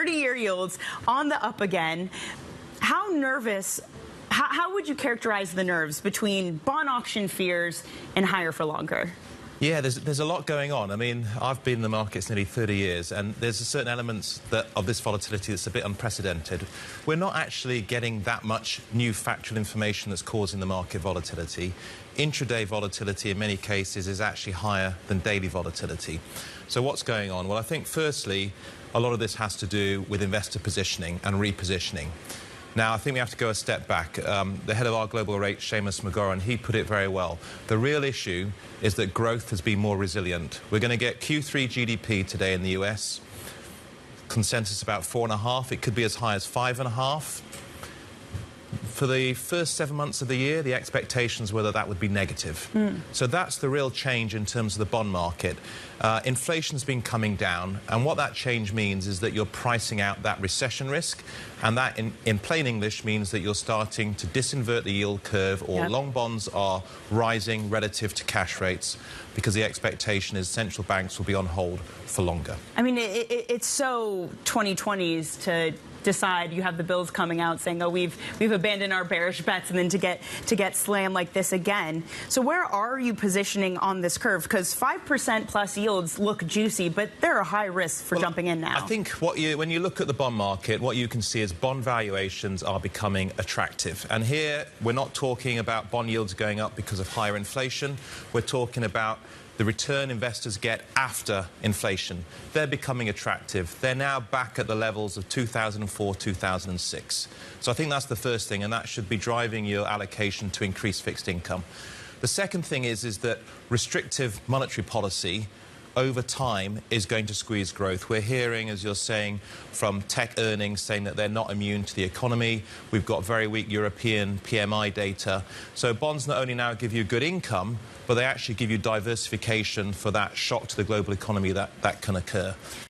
30-year yields on the up again. How nervous, how would you characterize the nerves between bond auction fears and higher for longer? Yeah, there's a lot going on. I mean, I've been in the markets nearly 30 years, and there's certain elements of this volatility that's a bit unprecedented. We're not actually getting that much new factual information that's causing the market volatility. Intraday volatility, in many cases, is actually higher than daily volatility. So what's going on? Well, I think, firstly, a lot of this has to do with investor positioning and repositioning. Now, I think we have to go a step back. The head of our global rate, Seamus McGoran, he put it very well. The real issue is that growth has been more resilient. We're going to get Q3 GDP today in the US. Consensus about 4.5. It could be as high as 5.5. For the first 7 months of the year, the expectations were that that would be negative. So that's the real change in terms of the bond market. Inflation's been coming down, and what that change means is that you're pricing out that recession risk, and that, in plain English, means that you're starting to disinvert the yield curve, or long bonds are rising relative to cash rates, because the expectation is central banks will be on hold for longer. I mean, it's so 2020s to decide. You have the bills coming out saying, oh, we've abandoned our bearish bets, and then to get slammed like this again. So where are you positioning on this curve? Because 5% plus yields look juicy, but they're a high risk for jumping in now. I think when you look at the bond market, what you can see is bond valuations are becoming attractive. And here, we're not talking about bond yields going up because of higher inflation. We're talking about the return investors get after inflation. They're becoming attractive. They're now back at the levels of 2004, 2006. So I think that's the first thing, and that should be driving your allocation to increase fixed income. The second thing is that restrictive monetary policy over time is going to squeeze growth. We're hearing, as you're saying, from tech earnings saying that they're not immune to the economy. We've got very weak European PMI data. So bonds not only now give you good income, but they actually give you diversification for that shock to the global economy that can occur.